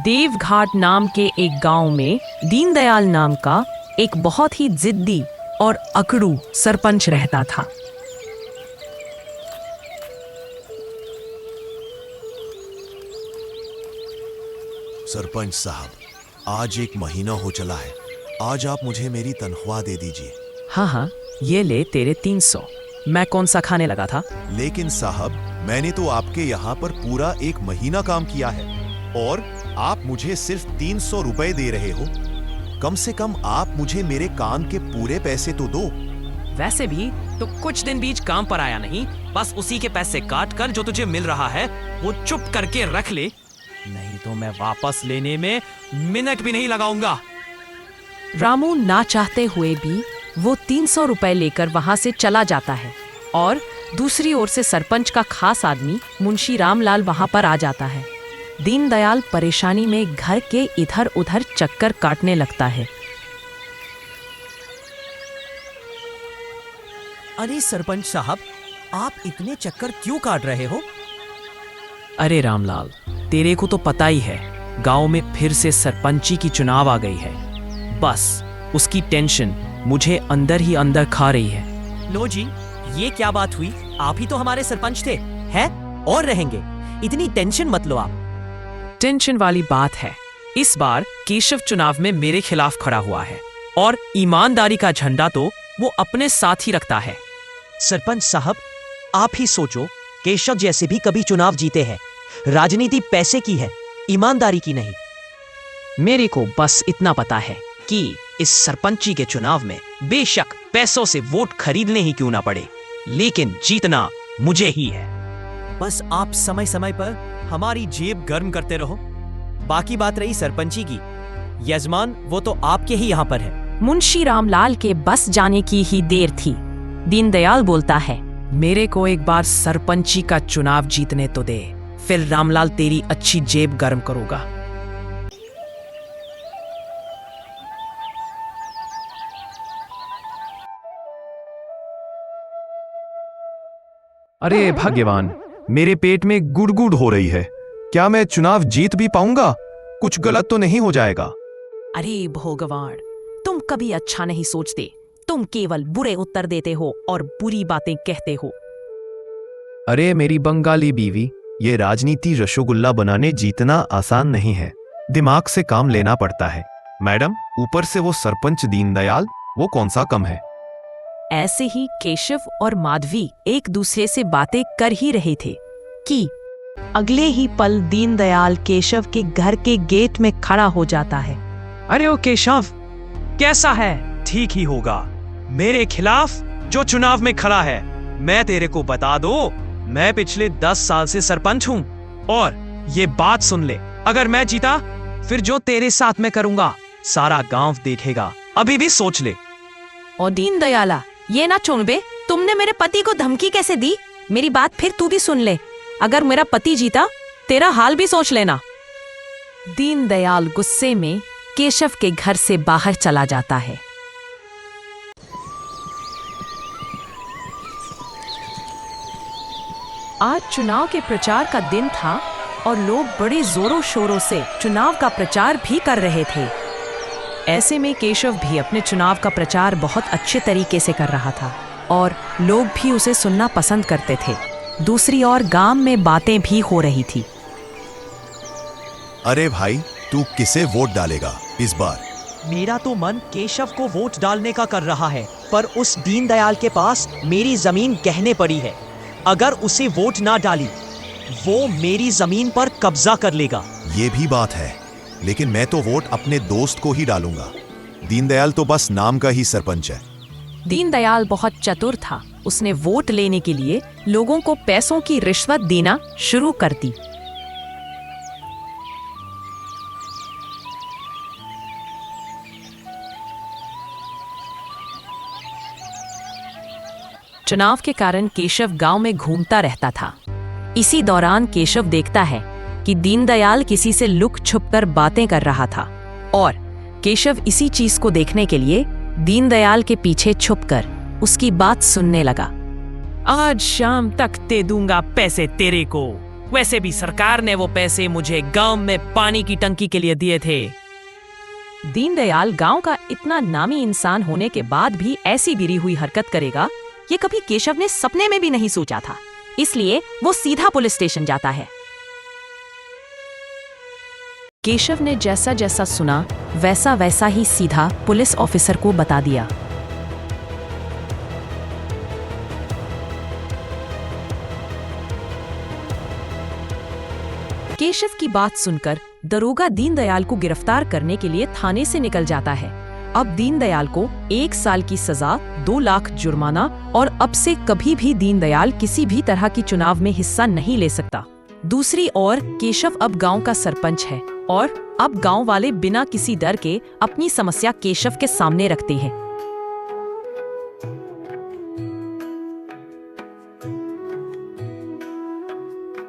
देवघाट नाम के एक गांव में दीनदयाल नाम का एक बहुत ही जिद्दी और अकड़ू सरपंच रहता था। सरपंच साहब, आज 1 महीना हो चला है। आज आप मुझे मेरी तनख्वाह दे दीजिए। हाँ, ये ले तेरे 300। मैं कौन सा खाने लगा था? लेकिन साहब, मैंने तो आपके यहाँ पर पूरा 1 महीना काम किया है और आप मुझे सिर्फ 300 रुपए दे रहे हो। कम से कम आप मुझे मेरे काम के पूरे पैसे तो दो। वैसे भी तो कुछ दिन बीच काम पर आया नहीं, बस उसी के पैसे काट कर जो तुझे मिल रहा है वो चुप करके रख ले, नहीं तो मैं वापस लेने में मिनट भी नहीं लगाऊंगा। रामू ना चाहते हुए भी वो 300 रुपए लेकर वहां से चला जाता है और दूसरी ओर से सरपंच का खास आदमी मुंशी रामलाल वहां पर आ जाता है। दीनदयाल परेशानी में घर के इधर उधर चक्कर काटने लगता है। अरे सरपंच साहब, आप इतने चक्कर क्यों काट रहे हो? अरे रामलाल, तेरे को तो पता ही है, गांव में फिर से सरपंची की चुनाव आ गई है। बस उसकी टेंशन मुझे अंदर ही अंदर खा रही है। लो जी, ये क्या बात हुई? आप ही तो हमारे सरपंच थे, हैं और रहेंगे। इतनी टेंशन मत लो आप। टेंशन वाली बात है, इस बार केशव चुनाव में मेरे खिलाफ खड़ा हुआ है और ईमानदारी का झंडा तो वो अपने साथ ही रखता है। सरपंच साहब, आप ही सोचो, केशव जैसे भी कभी चुनाव जीते हैं। राजनीति पैसे की है, ईमानदारी की नहीं। मेरे को बस इतना पता है कि इस सरपंची के चुनाव में बेशक पैसों से वोट खरीदने ही क्यों ना पड़े, लेकिन जीतना मुझे ही है। बस आप समय समय पर हमारी जेब गर्म करते रहो। बाकी बात रही सरपंची की, यजमान वो तो आपके ही यहाँ पर है। मुंशी रामलाल के बस जाने की ही देर थी। दीनदयाल बोलता है, मेरे को एक बार सरपंची का चुनाव जीतने तो दे, फिर रामलाल तेरी अच्छी जेब गर्म करूंगा। अरे भगवान, मेरे पेट में गुड़गुड़ हो रही है। क्या मैं चुनाव जीत भी पाऊंगा? कुछ गलत तो नहीं हो जाएगा? अरे भगवान, तुम कभी अच्छा नहीं सोचते। तुम केवल बुरे उत्तर देते हो और बुरी बातें कहते हो। अरे मेरी बंगाली बीवी, ये राजनीति रसोगुल्ला बनाने जीतना आसान नहीं है। दिमाग से काम लेना पड़ता है। मैडम, ऊपर से वो सरपंच दीनदयाल, वो कौन सा कम है? ऐसे ही केशव और माधवी एक दूसरे से बातें कर ही रहे थे कि अगले ही पल दीनदयाल केशव के घर के गेट में खड़ा हो जाता है। अरे ओ केशव, कैसा है? ठीक ही होगा। मेरे खिलाफ जो चुनाव में खड़ा है, मैं तेरे को बता दो, मैं पिछले 10 साल से सरपंच हूँ। और ये बात सुन ले, अगर मैं जीता फिर जो तेरे साथ मैं करूंगा सारा गांव देखेगा। अभी भी सोच ले। और दीनदयाला, ये ना चुन बे, तुमने मेरे पति को धमकी कैसे दी? मेरी बात फिर तू भी सुन ले। अगर मेरा पति जीता, तेरा हाल भी सोच लेना। दीनदयाल गुस्से में केशव के घर से बाहर चला जाता है। आज चुनाव के प्रचार का दिन था और लोग बड़े जोरों शोरों से चुनाव का प्रचार भी कर रहे थे। ऐसे में केशव भी अपने चुनाव का प्रचार बहुत अच्छे तरीके से कर रहा था और लोग भी उसे सुनना पसंद करते थे। दूसरी ओर गांव में बातें भी हो रही थी। अरे भाई, तू किसे वोट डालेगा इस बार? मेरा तो मन केशव को वोट डालने का कर रहा है, पर उस दीनदयाल के पास मेरी जमीन गहने पड़ी है। अगर उसे वोट ना डाली, वो मेरी जमीन पर कब्जा कर लेगा। ये भी बात है, लेकिन मैं तो वोट अपने दोस्त को ही डालूंगा। दीनदयाल तो बस नाम का ही सरपंच है। दीनदयाल बहुत चतुर था। उसने वोट लेने के लिए लोगों को पैसों की रिश्वत देना शुरू कर दी। चुनाव के कारण केशव गांव में घूमता रहता था। इसी दौरान केशव देखता है कि दीनदयाल किसी से लुक छुपकर बातें कर रहा था और केशव इसी चीज को देखने के लिए दीनदयाल के पीछे छुपकर उसकी बात सुनने लगा। आज शाम तक दे दूंगा पैसे तेरे को। वैसे भी सरकार ने वो पैसे मुझे गांव में पानी की टंकी के लिए दिए थे। दीनदयाल गांव का इतना नामी इंसान होने के बाद भी ऐसी गिरी हुई हरकत करेगा, ये कभी केशव ने सपने में भी नहीं सोचा था। इसलिए वो सीधा पुलिस स्टेशन जाता है। केशव ने जैसा जैसा सुना वैसा वैसा ही सीधा पुलिस ऑफिसर को बता दिया। केशव की बात सुनकर दरोगा दीनदयाल को गिरफ्तार करने के लिए थाने से निकल जाता है। अब दीनदयाल को 1 साल की सजा, 2 लाख जुर्माना और अब से कभी भी दीनदयाल किसी भी तरह की चुनाव में हिस्सा नहीं ले सकता। दूसरी ओर केशव अब गांव का सरपंच है और अब गांव वाले बिना किसी डर के अपनी समस्या केशव के सामने रखते हैं।